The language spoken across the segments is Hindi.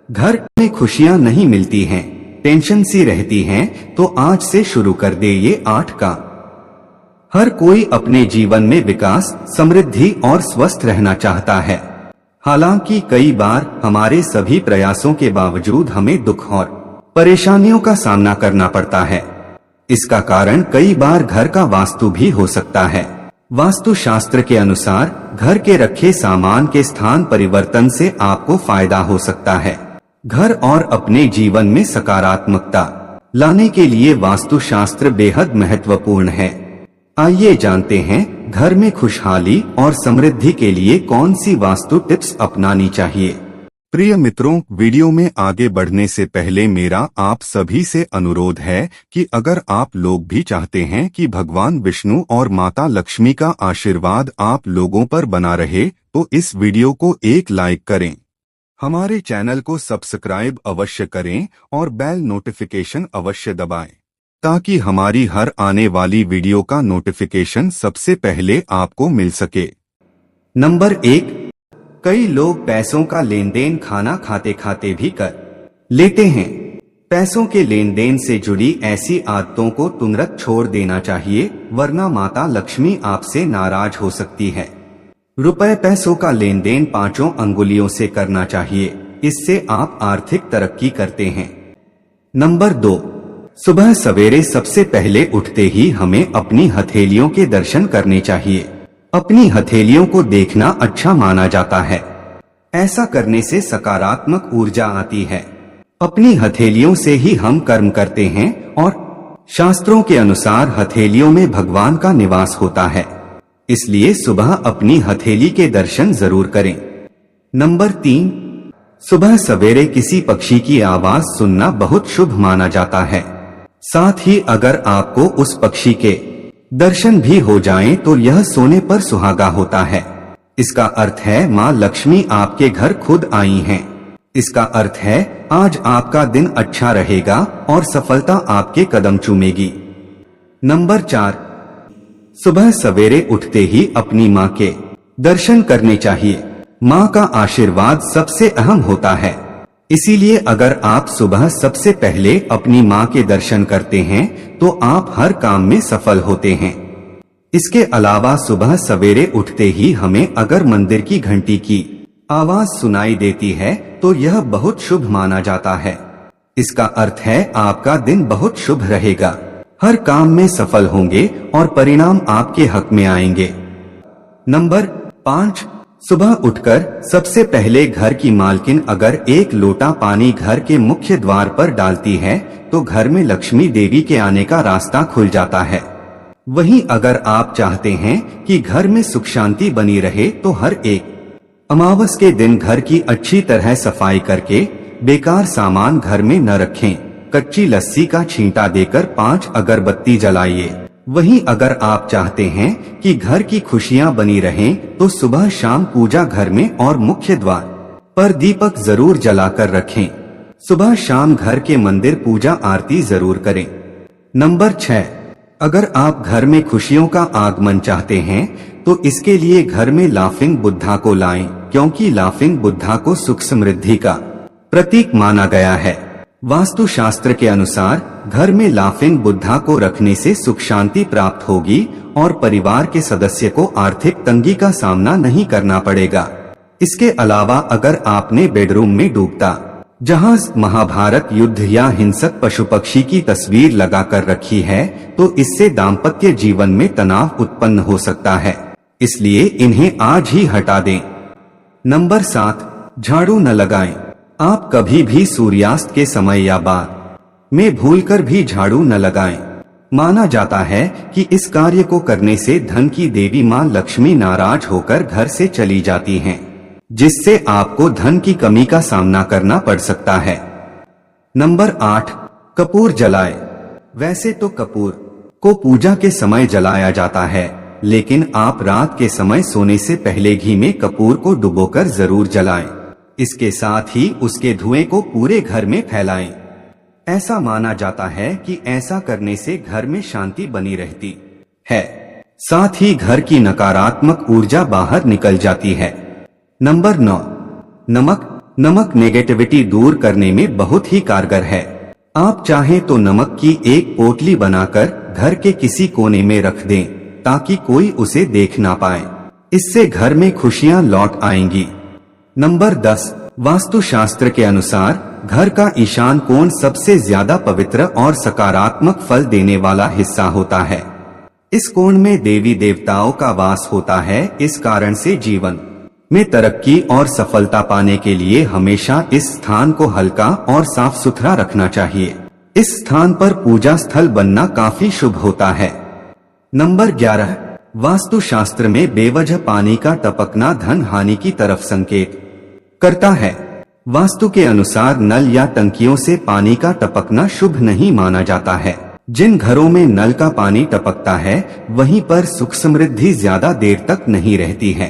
घर में खुशियां नहीं मिलती हैं, टेंशन सी रहती हैं, तो आज से शुरू कर दे ये 8 का। हर कोई अपने जीवन में विकास, समृद्धि और स्वस्थ रहना चाहता है। हालांकि कई बार हमारे सभी प्रयासों के बावजूद हमें दुख और परेशानियों का सामना करना पड़ता है। इसका कारण कई बार घर का वास्तु भी हो सकता है। वास्तु शास्त्र के अनुसार घर के रखे सामान के स्थान परिवर्तन से आपको फायदा हो सकता है। घर और अपने जीवन में सकारात्मकता लाने के लिए वास्तु शास्त्र बेहद महत्वपूर्ण है। आइए जानते हैं घर में खुशहाली और समृद्धि के लिए कौन सी वास्तु टिप्स अपनानी चाहिए। प्रिय मित्रों, वीडियो में आगे बढ़ने से पहले मेरा आप सभी से अनुरोध है कि अगर आप लोग भी चाहते हैं कि भगवान विष्णु और माता लक्ष्मी का आशीर्वाद आप लोगों पर बना रहे, तो इस वीडियो को एक लाइक करें, हमारे चैनल को सब्सक्राइब अवश्य करें और बेल नोटिफिकेशन अवश्य दबाएं, ताकि हमारी हर आने वाली वीडियो का नोटिफिकेशन सबसे पहले आपको मिल सके। नंबर 1, कई लोग पैसों का लेन देन खाना खाते खाते भी कर लेते हैं। पैसों के लेन देन से जुड़ी ऐसी आदतों को तुरंत छोड़ देना चाहिए, वरना माता लक्ष्मी आपसे नाराज हो सकती है। रुपए पैसों का लेन देन 5 अंगुलियों से करना चाहिए, इससे आप आर्थिक तरक्की करते हैं। नंबर 2, सुबह सवेरे सबसे पहले उठते ही हमें अपनी हथेलियों के दर्शन करने चाहिए। अपनी हथेलियों को देखना अच्छा माना जाता है। ऐसा करने से सकारात्मक ऊर्जा आती है। अपनी हथेलियों से ही हम कर्म करते हैं और शास्त्रों के अनुसार हथेलियों में भगवान का निवास होता है। इसलिए सुबह अपनी हथेली के दर्शन जरूर करें। नंबर 3, सुबह सवेरे किसी पक्षी की आवाज सुनना बहुत शुभ माना जाता है। साथ ही अगर आपको उस पक्षी के दर्शन भी हो जाएं तो यह सोने पर सुहागा होता है। इसका अर्थ है माँ लक्ष्मी आपके घर खुद आई हैं। इसका अर्थ है आज आपका दिन अच्छा रहेगा और सफलता आपके कदम चूमेगी। नंबर 4, सुबह सवेरे उठते ही अपनी माँ के दर्शन करने चाहिए। माँ का आशीर्वाद सबसे अहम होता है, इसीलिए अगर आप सुबह सबसे पहले अपनी माँ के दर्शन करते हैं तो आप हर काम में सफल होते हैं। इसके अलावा सुबह सवेरे उठते ही हमें अगर मंदिर की घंटी की आवाज सुनाई देती है तो यह बहुत शुभ माना जाता है। इसका अर्थ है आपका दिन बहुत शुभ रहेगा, हर काम में सफल होंगे और परिणाम आपके हक में आएंगे। नंबर 5, सुबह उठकर सबसे पहले घर की मालकिन अगर 1 लोटा पानी घर के मुख्य द्वार पर डालती है तो घर में लक्ष्मी देवी के आने का रास्ता खुल जाता है। वहीं अगर आप चाहते हैं कि घर में सुख शांति बनी रहे तो हर एक अमावस के दिन घर की अच्छी तरह सफाई करके बेकार सामान घर में न रखें। कच्ची लस्सी का छींटा देकर 5 अगरबत्ती जलाइए। वहीं अगर आप चाहते हैं कि घर की खुशियां बनी रहें तो सुबह शाम पूजा घर में और मुख्य द्वार पर दीपक जरूर जलाकर रखें। सुबह शाम घर के मंदिर पूजा आरती जरूर करें। नंबर 6, अगर आप घर में खुशियों का आगमन चाहते हैं तो इसके लिए घर में लाफिंग बुद्धा को लाएं, क्योंकि लाफिंग बुद्धा को सुख समृद्धि का प्रतीक माना गया है। वास्तु शास्त्र के अनुसार घर में लाफिंग बुद्धा को रखने से सुख शांति प्राप्त होगी और परिवार के सदस्य को आर्थिक तंगी का सामना नहीं करना पड़ेगा। इसके अलावा अगर आपने बेडरूम में डूबता जहाज, महाभारत युद्ध या हिंसक पशु पक्षी की तस्वीर लगाकर रखी है तो इससे दाम्पत्य जीवन में तनाव उत्पन्न हो सकता है, इसलिए इन्हें आज ही हटा दें। नंबर 7, झाड़ू न लगाएं। आप कभी भी सूर्यास्त के समय या बाद में भूलकर भी झाड़ू न लगाएं। माना जाता है कि इस कार्य को करने से धन की देवी मां लक्ष्मी नाराज होकर घर से चली जाती हैं, जिससे आपको धन की कमी का सामना करना पड़ सकता है। नंबर 8, कपूर जलाएं। वैसे तो कपूर को पूजा के समय जलाया जाता है, लेकिन आप रात के समय सोने से पहले घी में कपूर को डुबोकर जरूर जलाएं। इसके साथ ही उसके धुएं को पूरे घर में फैलाएं। ऐसा माना जाता है कि ऐसा करने से घर में शांति बनी रहती है, साथ ही घर की नकारात्मक ऊर्जा बाहर निकल जाती है। नंबर 9, नमक। नमक नेगेटिविटी दूर करने में बहुत ही कारगर है। आप चाहें तो नमक की एक पोटली बनाकर घर के किसी कोने में रख दें ताकि कोई उसे देख ना पाए। इससे घर में खुशियां लौट आएंगी। नंबर 10, वास्तुशास्त्र के अनुसार घर का ईशान कोण सबसे ज्यादा पवित्र और सकारात्मक फल देने वाला हिस्सा होता है। इस कोण में देवी देवताओं का वास होता है। इस कारण से जीवन में तरक्की और सफलता पाने के लिए हमेशा इस स्थान को हल्का और साफ सुथरा रखना चाहिए। इस स्थान पर पूजा स्थल बनना काफी शुभ होता है। नंबर 11, वास्तुशास्त्र में बेवजह पानी का टपकना धन हानि की तरफ संकेत करता है। वास्तु के अनुसार नल या टंकियों से पानी का टपकना शुभ नहीं माना जाता है। जिन घरों में नल का पानी टपकता है वहीं पर सुख समृद्धि ज्यादा देर तक नहीं रहती है।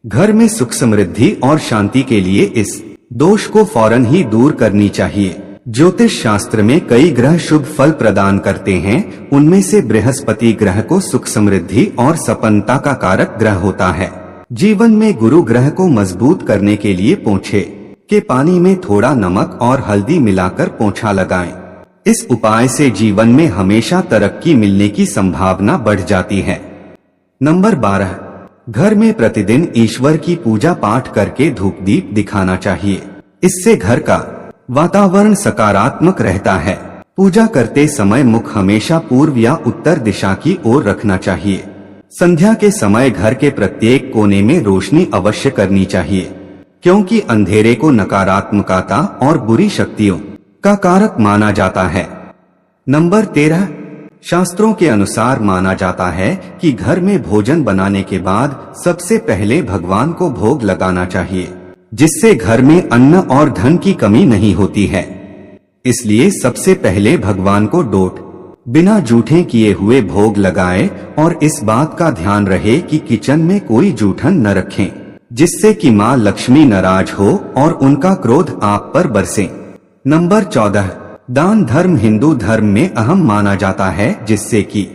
घर में सुख समृद्धि और शांति के लिए इस दोष को फौरन ही दूर करनी चाहिए। ज्योतिष शास्त्र में कई ग्रह शुभ फल प्रदान करते हैं। उनमें से बृहस्पति ग्रह को सुख समृद्धि और संपन्नता का कारक ग्रह होता है। जीवन में गुरु ग्रह को मजबूत करने के लिए पोंछे के पानी में थोड़ा नमक और हल्दी मिलाकर पोंछा लगाएं। इस उपाय से जीवन में हमेशा तरक्की मिलने की संभावना बढ़ जाती है। नंबर 12, घर में प्रतिदिन ईश्वर की पूजा पाठ करके धूप दीप दिखाना चाहिए। इससे घर का वातावरण सकारात्मक रहता है। पूजा करते समय मुख हमेशा पूर्व या उत्तर दिशा की ओर रखना चाहिए। संध्या के समय घर के प्रत्येक कोने में रोशनी अवश्य करनी चाहिए, क्योंकि अंधेरे को नकारात्मकता और बुरी शक्तियों का कारक माना जाता है। नंबर 13, शास्त्रों के अनुसार माना जाता है कि घर में भोजन बनाने के बाद सबसे पहले भगवान को भोग लगाना चाहिए, जिससे घर में अन्न और धन की कमी नहीं होती है। इसलिए सबसे पहले भगवान को डोट बिना जूठे किए हुए भोग लगाएं और इस बात का ध्यान रहे कि किचन में कोई जूठन न रखें, जिससे कि माँ लक्ष्मी नाराज हो और उनका क्रोध आप पर बरसे। नंबर 14, दान धर्म हिंदू धर्म में अहम माना जाता है, जिससे कि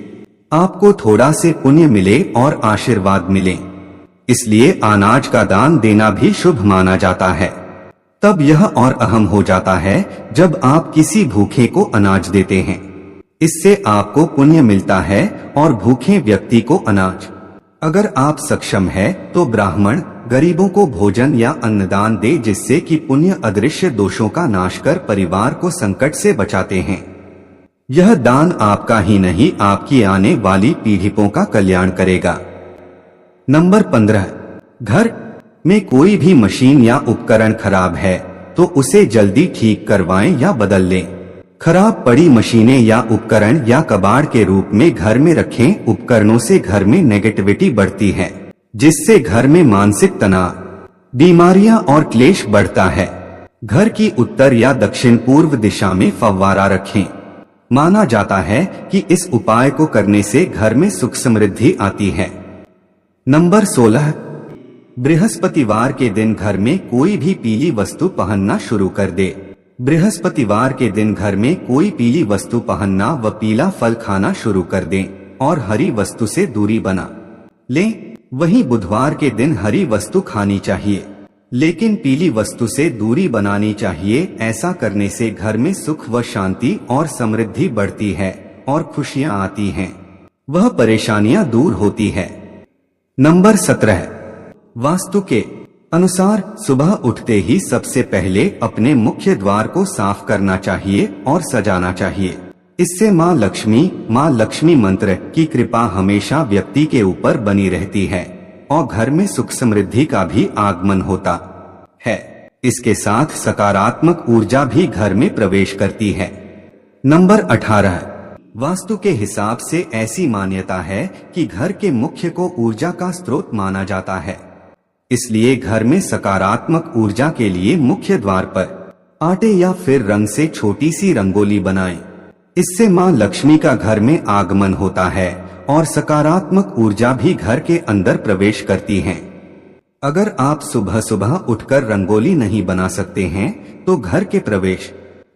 आपको थोड़ा से पुण्य मिले और आशीर्वाद मिले। इसलिए अनाज का दान देना भी शुभ माना जाता है। तब यह और अहम हो जाता है जब आप किसी भूखे को अनाज देते हैं। इससे आपको पुण्य मिलता है और भूखे व्यक्ति को अनाज। अगर आप सक्षम है तो ब्राह्मण गरीबों को भोजन या अन्नदान दे, जिससे कि पुण्य अदृश्य दोषों का नाश कर परिवार को संकट से बचाते हैं। यह दान आपका ही नहीं आपकी आने वाली पीढ़ियों का कल्याण करेगा। नंबर 15, घर में कोई भी मशीन या उपकरण खराब है तो उसे जल्दी ठीक करवाएं या बदल लें। खराब पड़ी मशीनें या उपकरण या कबाड़ के रूप में घर में रखें। उपकरणों से घर में नेगेटिविटी बढ़ती है, जिससे घर में मानसिक तनाव, बीमारियां और क्लेश बढ़ता है। घर की उत्तर या दक्षिण पूर्व दिशा में फव्वारा रखें। माना जाता है कि इस उपाय को करने से घर में सुख समृद्धि आती है। नंबर 16, बृहस्पतिवार के दिन घर में कोई भी पीली वस्तु पहनना शुरू कर दे। बृहस्पतिवार के दिन घर में कोई पीली वस्तु पहनना व पीला फल खाना शुरू कर दें और हरी वस्तु से दूरी बना लें। वहीं बुधवार के दिन हरी वस्तु खानी चाहिए, लेकिन पीली वस्तु से दूरी बनानी चाहिए। ऐसा करने से घर में सुख व शांति और समृद्धि बढ़ती है और खुशियां आती हैं। वह परेशानियां दूर होती है। नंबर 17, वास्तु के अनुसार सुबह उठते ही सबसे पहले अपने मुख्य द्वार को साफ करना चाहिए और सजाना चाहिए। इससे माँ लक्ष्मी मंत्र की कृपा हमेशा व्यक्ति के ऊपर बनी रहती है और घर में सुख समृद्धि का भी आगमन होता है। इसके साथ सकारात्मक ऊर्जा भी घर में प्रवेश करती है। नंबर 18, वास्तु के हिसाब से ऐसी मान्यता है कि घर के मुख्य को ऊर्जा का स्रोत माना जाता है। इसलिए घर में सकारात्मक ऊर्जा के लिए मुख्य द्वार पर आटे या फिर रंग से छोटी सी रंगोली बनाएं। इससे माँ लक्ष्मी का घर में आगमन होता है और सकारात्मक ऊर्जा भी घर के अंदर प्रवेश करती है। अगर आप सुबह सुबह उठकर रंगोली नहीं बना सकते हैं तो घर के प्रवेश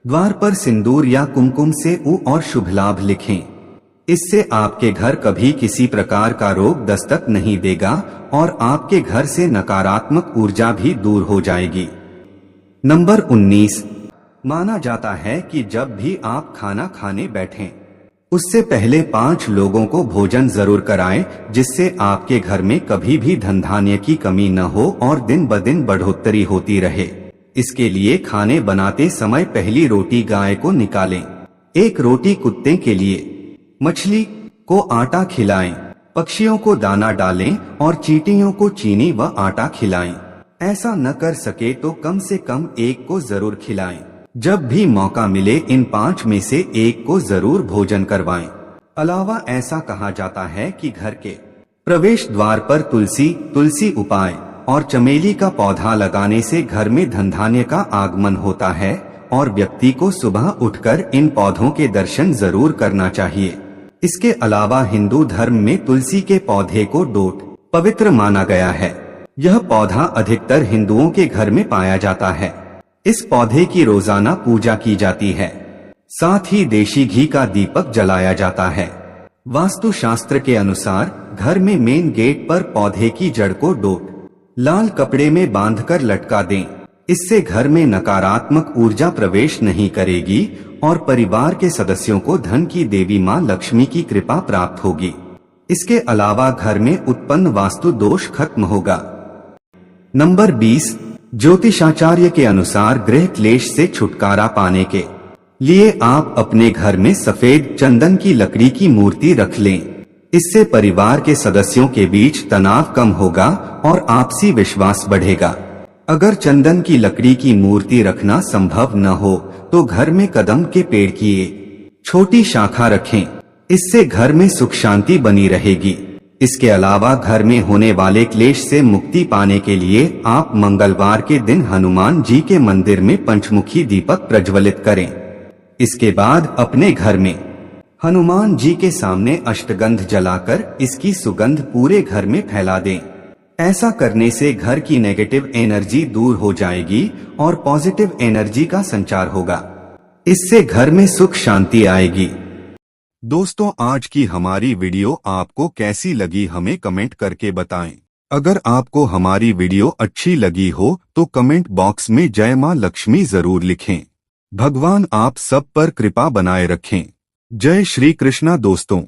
द्वार पर सिंदूर या कुमकुम से उ और शुभ लाभ लिखें। इससे आपके घर कभी किसी प्रकार का रोग दस्तक नहीं देगा और आपके घर से नकारात्मक ऊर्जा भी दूर हो जाएगी। नंबर 19, माना जाता है कि जब भी आप खाना खाने बैठें, उससे पहले 5 लोगों को भोजन जरूर कराएं, जिससे आपके घर में कभी भी धन धान्य की कमी न हो और दिन ब दिन बढ़ोतरी होती रहे। इसके लिए खाने बनाते समय पहली रोटी गाय को निकालें, 1 रोटी कुत्ते के लिए, मछली को आटा खिलाएं, पक्षियों को दाना डालें और चींटियों को चीनी व आटा खिलाएं। ऐसा न कर सके तो कम से कम 1 को जरूर खिलाएं। जब भी मौका मिले इन 5 में से 1 को जरूर भोजन करवाएं। अलावा ऐसा कहा जाता है कि घर के प्रवेश द्वार पर तुलसी उपाय और चमेली का पौधा लगाने से घर में धन धान्य का आगमन होता है और व्यक्ति को सुबह उठकर इन पौधों के दर्शन जरूर करना चाहिए। इसके अलावा हिंदू धर्म में तुलसी के पौधे को डोट पवित्र माना गया है। यह पौधा अधिकतर हिंदुओं के घर में पाया जाता है। इस पौधे की रोजाना पूजा की जाती है। साथ ही देशी घी का दीपक जलाया जाता है। वास्तु शास्त्र के अनुसार घर में मेन गेट पर पौधे की जड़ को डोट लाल कपड़े में बांधकर लटका दें। इससे घर में नकारात्मक ऊर्जा प्रवेश नहीं करेगी और परिवार के सदस्यों को धन की देवी मां लक्ष्मी की कृपा प्राप्त होगी। इसके अलावा घर में उत्पन्न वास्तु दोष खत्म होगा। नंबर 20, ज्योतिषाचार्य के अनुसार गृह क्लेश से छुटकारा पाने के लिए आप अपने घर में सफेद चंदन की लकड़ी की मूर्ति रख लें। इससे परिवार के सदस्यों के बीच तनाव कम होगा और आपसी विश्वास बढ़ेगा। अगर चंदन की लकड़ी की मूर्ति रखना संभव न हो तो घर में कदम के पेड़ की छोटी शाखा रखें। इससे घर में सुख शांति बनी रहेगी। इसके अलावा घर में होने वाले क्लेश से मुक्ति पाने के लिए आप मंगलवार के दिन हनुमान जी के मंदिर में पंचमुखी दीपक प्रज्वलित करें। इसके बाद अपने घर में हनुमान जी के सामने अष्टगंध जलाकर इसकी सुगंध पूरे घर में फैला दें। ऐसा करने से घर की नेगेटिव एनर्जी दूर हो जाएगी और पॉजिटिव एनर्जी का संचार होगा। इससे घर में सुख शांति आएगी। दोस्तों, आज की हमारी वीडियो आपको कैसी लगी हमें कमेंट करके बताएं। अगर आपको हमारी वीडियो अच्छी लगी हो तो कमेंट बॉक्स में जय मां लक्ष्मी जरूर लिखें। भगवान आप सब पर कृपा बनाए रखें। जय श्री कृष्णा दोस्तों।